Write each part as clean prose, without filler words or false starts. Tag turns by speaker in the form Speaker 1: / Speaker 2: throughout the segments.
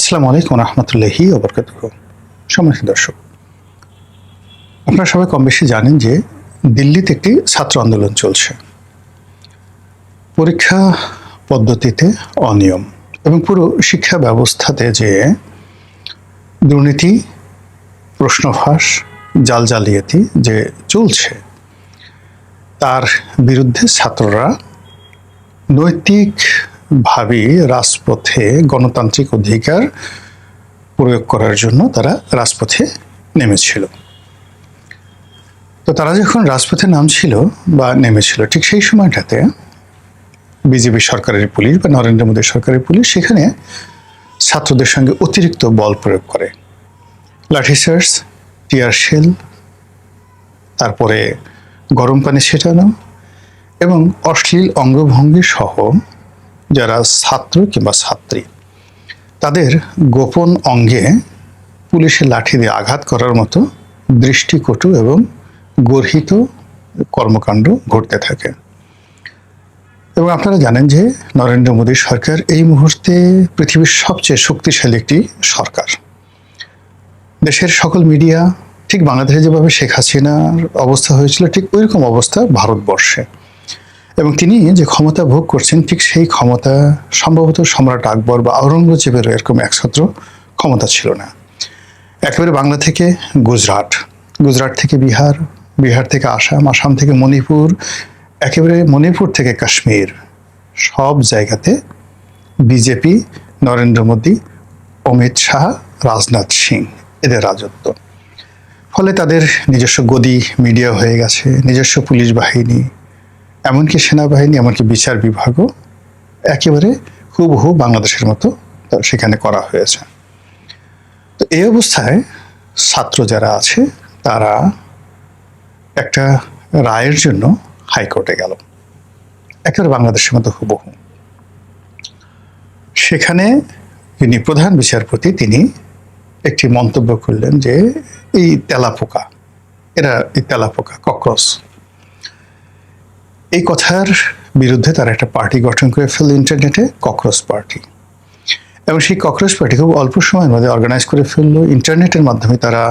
Speaker 1: আসসালামু আলাইকুম রহমতুল্লাহি ওয়া বারাকাতুহু। সম্মানিত দর্শক, আপনারা সবাই কম বেশি জানেন যে দিল্লিতে একটি ছাত্র আন্দোলন চলছে। পরীক্ষা পদ্ধতিতে অনিয়ম এবং পুরো শিক্ষা ব্যবস্থাতে যে দুর্নীতি, প্রশ্ন ফাঁস, জালিয়াতি যে চলছে, তার বিরুদ্ধে ছাত্ররা নৈতিকভাবে রাজপথে গণতান্ত্রিক অধিকার প্রয়োগ করার জন্য তারা রাজপথে নেমেছিল। তো তারা যখন রাজপথে নেমেছিল ঠিক সেই সময়টাতে বিজেপি সরকারের পুলিশ বা নরেন্দ্র মোদী সরকারের পুলিশ সেখানে ছাত্রদের সঙ্গে অতিরিক্ত বল প্রয়োগ করে, লাঠিচার্জ, টিয়ার শেল, তারপরে গরম পানি ছেটানো এবং অশ্লীল অঙ্গভঙ্গি সহ যারা ছাত্র কিংবা ছাত্রী তাদের গোপন অঙ্গে পুলিশের লাঠি দিয়ে আঘাত করার মতো দৃষ্টিকটু এবং গর্হিত কর্মকাণ্ড ঘটতে থাকে। এবং আপনারা জানেন যে নরেন্দ্র মোদী সরকার এই মুহূর্তে পৃথিবীর সবচেয়ে শক্তিশালী একটি সরকার। দেশের সকল মিডিয়া ঠিক বাংলাদেশে যেভাবে শেখ হাসিনার অবস্থা হয়েছিল ঠিক ওইরকম অবস্থা ভারতবর্ষে, এবং তিনি যে ক্ষমতা ভোগ করছেন ঠিক সেই ক্ষমতা সম্ভবত সম্রাট আকবর বা আওরঙ্গজেবের এরকম একছত্র ক্ষমতা ছিল না। একেবারে বাংলা থেকে গুজরাট, গুজরাট থেকে বিহার, বিহার থেকে আসাম, আসাম থেকে মণিপুর, একেবারে মণিপুর থেকে কাশ্মীর, সব জায়গাতে বিজেপি, নরেন্দ্র মোদী, অমিত শাহ, রাজনাথ সিং এদের রাজত্ব। ফলে তাদের নিজস্ব গদি মিডিয়া হয়ে গেছে, নিজস্ব পুলিশ বাহিনী, এমনকি সেনাবাহিনী, এমনকি বিচার বিভাগও একেবারে হুবহু বাংলাদেশের মতো সেখানে করা হয়েছে। তো এই অবস্থায় ছাত্র যারা আছে তারা একটা রায়ের জন্য হাইকোর্টে গেল, একেবারে বাংলাদেশের মতো হুবহু। সেখানে যিনি প্রধান বিচারপতি তিনি একটি মন্তব্য করলেন যে এই তেলাপোকা, এই তেলাপোকা, ককরোচ, এই কথার বিরুদ্ধে তারা একটা পার্টি গঠন করে ফেলল ইন্টারনেটে, ককরোচ পার্টি। এবং সেই ককরোচ পার্টি খুব অল্প সময়ের মধ্যে অর্গানাইজ করে ফেললো, ইন্টারনেটের মাধ্যমে তারা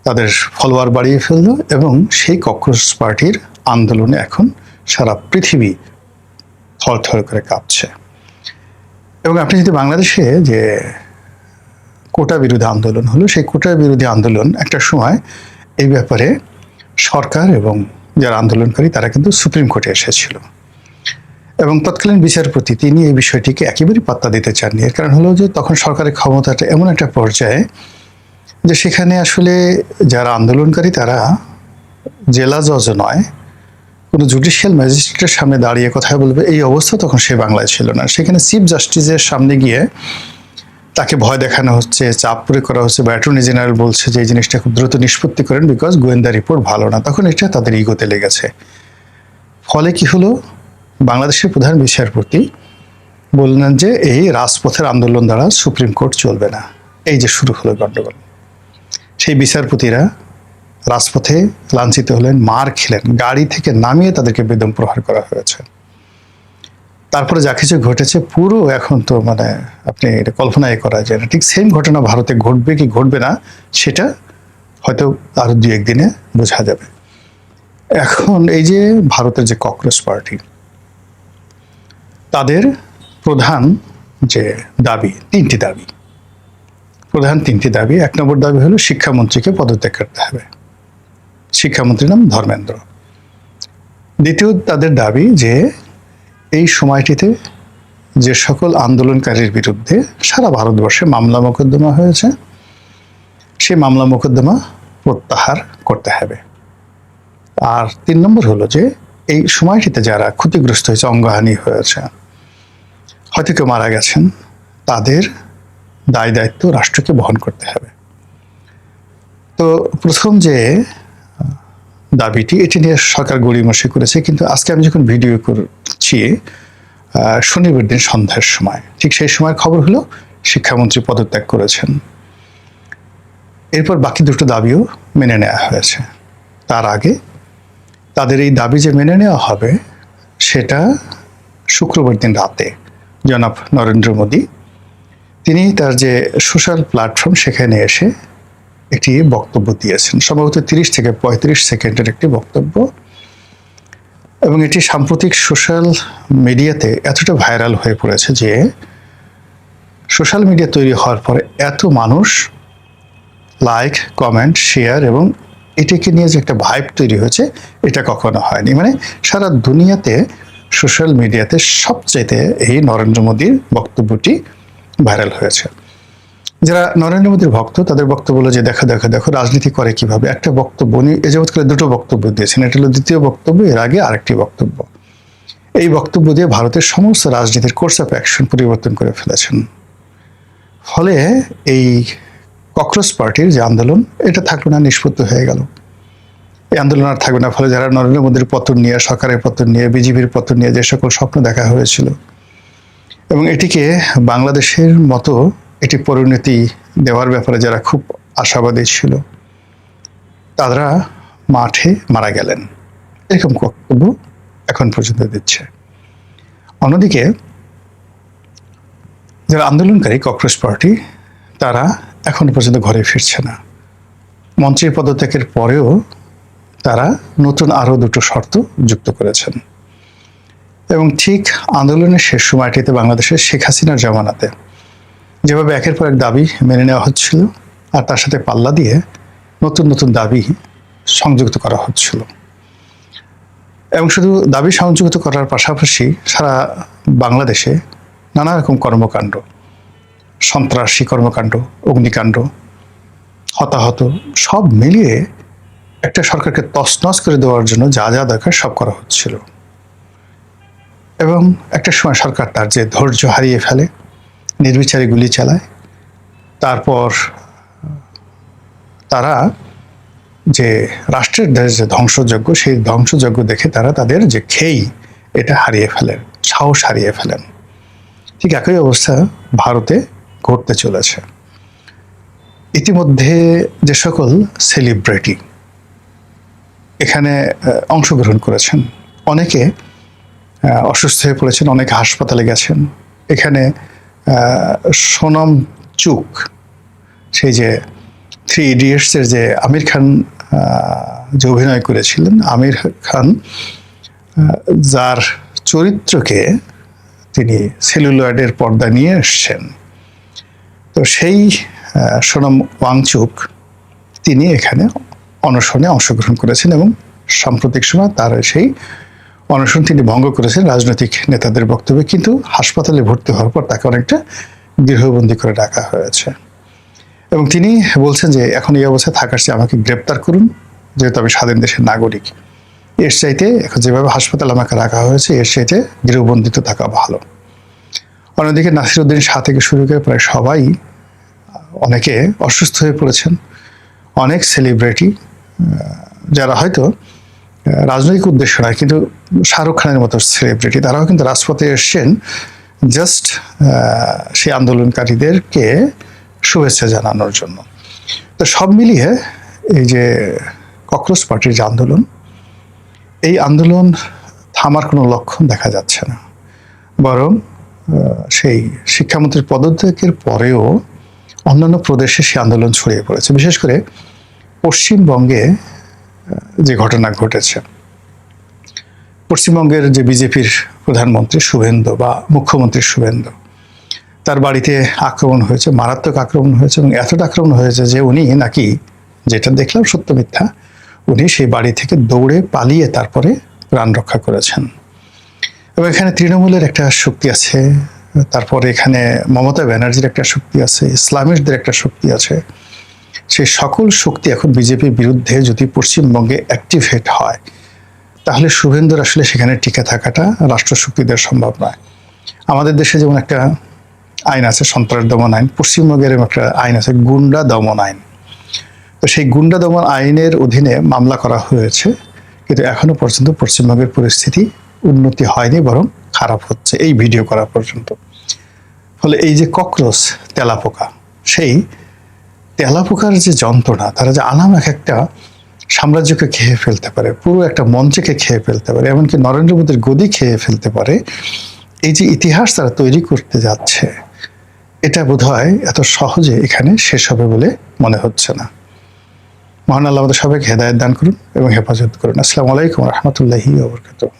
Speaker 1: তাদের ফলোয়ার বাড়িয়ে ফেললো, এবং সেই ককরোচ পার্টির আন্দোলনে এখন সারা পৃথিবী থরথর করে কাঁপছে। এবং আপনি যদি বাংলাদেশে যে কোটা বিরোধী আন্দোলন হলো, সেই কোটা বিরোধী আন্দোলন একটা সময় এই ব্যাপারে সরকার এবং যারা আন্দোলনকারী তারা কিন্তু সুপ্রিম কোর্টে এসেছিল, এবং তৎকালীন বিচারপতি তিনি এই বিষয়টিকে একেবারেই পাত্তা দিতে চাননি। এর কারণ হলো যে তখন সরকারের ক্ষমতাটা এমন একটা পর্যায়ে যে সেখানে আসলে যারা আন্দোলনকারী তারা জেলা জজ নয়, কোনো জুডিশিয়াল ম্যাজিস্ট্রেটের সামনে দাঁড়িয়ে কথা বলবে এই অবস্থা তখন সে বাংলায় ছিল না। সেখানে চিফ জাস্টিসের সামনে গিয়ে তাকে ভয় দেখানো হচ্ছে, চাপ প্রয়োগ করা হচ্ছে, বা অ্যাটর্নি জেনারেল বলছে যে এই জিনিসটা খুব দ্রুত নিষ্পত্তি করেন বিকজ গোয়েন্দা রিপোর্ট ভালো না। তখন এটা তাদের ইগোতে লেগেছে। ফলে কি হলো, বাংলাদেশের প্রধান বিচারপতি বললেন যে এই রাজপথের আন্দোলন দ্বারা সুপ্রিম কোর্ট চলবে না। এই যে শুরু হলো গণ্ডগোল। সেই বিচারপতিরা রাজপথে লাঞ্ছিত হলেন, মার খেলেন, গাড়ি থেকে নামিয়ে তাদেরকে বেদম প্রহার করা হয়েছে। তারপরে যা কিছু ঘটেছে পুরো এখন তো আপনি এটা কল্পনাই করা যায় না। ঠিক সেম ঘটনা ভারতে ঘটবে কি ঘটবে না সেটা হয়তো আরো 2-1 দিনে বোঝা যাবে। এখন এই যে ভারতের যে ককরোচ পার্টি, তাদের প্রধান যে দাবি, প্রধান তিনটি দাবি। 1 নম্বর দাবি হলো শিক্ষামন্ত্রীকে পদত্যাগ করতে হবে, শিক্ষামন্ত্রীর নাম ধর্মেন্দ্র। দ্বিতীয় তাদের দাবি যে এই সময়টিতে যে সকল আন্দোলনকারীর বিরুদ্ধে সারা ভারতবর্ষে মামলা মোকদ্দমা হয়েছে সেই মামলা মোকদ্দমা প্রত্যাহার করতে হবে। আর 3 নম্বর হলো যে এই সময়টিতে যারা ক্ষতিগ্রস্ত হয়েছে, অঙ্গহানি হয়েছে, হয়তো কেউ মারা গেছেন, তাদের দায় দায়িত্ব রাষ্ট্রকে বহন করতে হবে। তো প্রথম যে দাবিটি এটি নিয়ে সরকার গড়িমসি করেছে, কিন্তু আজকে আমি যখন ভিডিও করছি শনিবার দিন সন্ধ্যার সময়, ঠিক সেই সময় খবর হলো শিক্ষামন্ত্রী পদত্যাগ করেছেন। এরপর বাকি দুটো দাবিও মেনে নেওয়া হয়েছে। তার আগে তাদের এই দাবি যে মেনে নেওয়া হবে সেটা শুক্রবার দিন রাতে জনাব নরেন্দ্র মোদী তিনি তার যে সোশ্যাল প্ল্যাটফর্ম সেখানে এসে একটি বক্তব্য দিয়েছেন, সম্ভবত 30 থেকে 35 সেকেন্ডের একটি বক্তব্য, এবং এটি সাম্প্রতিক সোশ্যাল মিডিয়াতে এতটা ভাইরাল হয়ে পড়েছে যে সোশ্যাল মিডিয়া তৈরি হওয়ার পরে এত মানুষ লাইক, কমেন্ট, শেয়ার এবং এটাকে নিয়ে যে একটা ভাইব তৈরি হয়েছে এটা কখনো হয়নি। মানে সারা দুনিয়াতে সোশ্যাল মিডিয়াতে সবচেয়ে এই নরেন্দ্র মোদীর বক্তব্যটি ভাইরাল হয়েছে। যারা নরেন্দ্র মোদীর ভক্ত তাদের বক্তব্য হলো যে দেখো দেখো দেখো রাজনীতি করে কিভাবে। একটা বক্তব্য উনি এ যাবৎকালে 2টো বক্তব্য দিয়েছেন, এটা হলো দ্বিতীয় বক্তব্য, এর আগে আরেকটি বক্তব্য। এই বক্তব্য দিয়ে ভারতের সমস্ত রাজনীতির কোর্স অফ অ্যাকশন পরিবর্তন করে ফেলেছেন। ফলে এই ককরোচ পার্টির যে আন্দোলন এটা থাকবে না, নিষ্পত্তি হয়ে গেল। এই আন্দোলন আর থাকবে না। ফলে যারা নরেন্দ্র মোদীর পতন নিয়ে, সরকারের পতন নিয়ে, বিজেপির পতন নিয়ে যে সকল স্বপ্ন দেখা হয়েছিল এবং এটিকে বাংলাদেশের মতো এটি পরিণতি দেওয়ার ব্যাপারে যারা খুব আশাবাদী ছিল তারা মাঠে মারা গেলেন, এরকম বক্তব্য এখন পর্যন্ত দিচ্ছে। অন্যদিকে যারা আন্দোলনকারী ককরোচ পার্টি তারা এখন পর্যন্ত ঘরে ফিরছে না। মন্ত্রীর পদত্যাগের পরেও তারা নতুন আরও 2টো শর্ত যুক্ত করেছেন। এবং ঠিক আন্দোলনের শেষ সময়টিতে বাংলাদেশের শেখ হাসিনার জামানাতে যেভাবে একের পর এক দাবি মেনে নেওয়া হচ্ছিল আর তার সাথে পাল্লা দিয়ে নতুন নতুন দাবি সংযুক্ত করা হচ্ছিল, এবং শুধু দাবি সংযুক্ত করার পাশাপাশি সারা বাংলাদেশে নানা রকম কর্মকাণ্ড, সন্ত্রাসী কর্মকাণ্ড, অগ্নিকাণ্ড, হতাহত সব মিলিয়ে একটা সরকারকে তছনছ করে দেওয়ার জন্য যা যা দরকার সব করা হচ্ছিল। এবং একটা সময় সরকার তার যে ধৈর্য হারিয়ে ফেলে, নির্বিচারে গুলি চালায়। তারপর তারা যে রাষ্ট্রের যে ধ্বংসযজ্ঞ, সেই ধ্বংসযজ্ঞ দেখে তারা তাদের যে খেই এটা হারিয়ে ফেলেন, সাহস হারিয়ে ফেলেন। ঠিক একই অবস্থা ভারতে ঘটতে চলেছে। ইতিমধ্যে যে সকল সেলিব্রিটি এখানে অংশগ্রহণ করেছেন, অনেকে অসুস্থ হয়ে পড়েছেন, অনেকে হাসপাতালে গেছেন। এখানে সোনম চুক, সেই যে 3 ইডিয়টসের যে আমির খান যে অভিনয় করেছিলেন, আমির খান যার চরিত্রকে তিনি সেলুলয়েডের পর্দা নিয়ে এসছেন, তো সেই সোনম ওয়াংচুক তিনি এখানে অনশনে অংশগ্রহণ করেছেন এবং সাম্প্রতিক সময় তার সেই অনশন তিনি ভঙ্গ করেছেন রাজনৈতিক নেতাদের বক্তব্যে। কিন্তু হাসপাতালে ভর্তি হওয়ার পর তাকে অনেকটা গৃহবন্দী করে রাখা হয়েছে এবং তিনি বলছেন যে এখন এই অবস্থায় থাকার চেয়ে আমাকে গ্রেপ্তার করুন, যেহেতু আমি স্বাধীন দেশের নাগরিক। এর চাইতে এখন যেভাবে হাসপাতালে আমাকে রাখা হয়েছে এর চাইতে গৃহবন্দিত থাকা ভালো। অন্যদিকে নাসিরউদ্দিন শাহ থেকে শুরু করে প্রায় সবাই, অনেকে অসুস্থ হয়ে পড়েছেন। অনেক সেলিব্রিটি যারা হয়তো রাজনৈতিক উদ্দেশ্য নয়, কিন্তু শাহরুখ খানের মতো সেলিব্রিটি, তারাও কিন্তু রাজপথে এসছেন জাস্ট সেই আন্দোলনকারীদেরকে শুভেচ্ছা জানানোর জন্য। তো সব মিলিয়ে এই যে ককরোচ পার্টির যে আন্দোলন, এই আন্দোলন থামার কোনো লক্ষণ দেখা যাচ্ছে না, বরং সেই শিক্ষামন্ত্রীর পদত্যাগের পরেও অন্যান্য প্রদেশে সে আন্দোলন ছড়িয়ে পড়েছে। বিশেষ করে পশ্চিমবঙ্গে যে ঘটনা ঘটেছে, পশ্চিমবঙ্গের যে বিজেপির প্রধানমন্ত্রী শুভেন্দু বা মুখ্যমন্ত্রী শুভেন্দু, তার বাড়িতে আক্রমণ হয়েছে, মারাত্মক আক্রমণ হয়েছে এবং এতটা আক্রমণ হয়েছে যে উনি নাকি, যেটা দেখলাম সত্য মিথ্যা, উনি সেই বাড়ি থেকে দৌড়ে পালিয়ে তারপরে প্রাণ রক্ষা করেছেন। এবং এখানে তৃণমূলের একটা শক্তি আছে, তারপরে এখানে মমতা ব্যানার্জির একটা শক্তি আছে, ইসলামিস্টদের একটা শক্তি আছে। সেই সকল শক্তি এখন বিজেপির বিরুদ্ধে যদি পশ্চিমবঙ্গে অ্যাক্টিভেট হয়, তাহলে শুভেন্দুর আসলে সেখানে টিকে থাকাটা রাষ্ট্রশক্তিদের সম্ভব নয়। আমাদের দেশে যেমন একটা আইন আছে সন্ত্রাস দমন আইন, পশ্চিমবঙ্গের একটা আইন আছে গুন্ডা দমন আইন। তো সেই গুন্ডা দমন আইনের অধীনে মামলা করা হয়েছে, কিন্তু এখনো পর্যন্ত পশ্চিমবঙ্গের পরিস্থিতি উন্নতি হয়নি, বরং খারাপ হচ্ছে এই ভিডিও করা পর্যন্ত। ফলে এই যে ককরোচ, তেলাপোকা, সেই তেলাপোকার যে যন্ত্রণা, তারা যে আনাম এক একটা সাম্রাজ্যকে খেয়ে ফেলতে পারে, পুরো একটা মঞ্চকে খেয়ে ফেলতে পারে, এমনকি নরেন্দ্র মোদীর গদি খেয়ে ফেলতে পারে, এই যে ইতিহাস তারা তৈরি করতে যাচ্ছে, এটা বোধহয় এত সহজে এখানে শেষ হবে বলে মনে হচ্ছে না। মহান আল্লাহ আমাদের সবাইকে হেদায়েত দান করুন এবং হেফাজত করুন। আসসালামু আলাইকুম ওয়া রাহমাতুল্লাহি ওয়া বারাকাতুহু।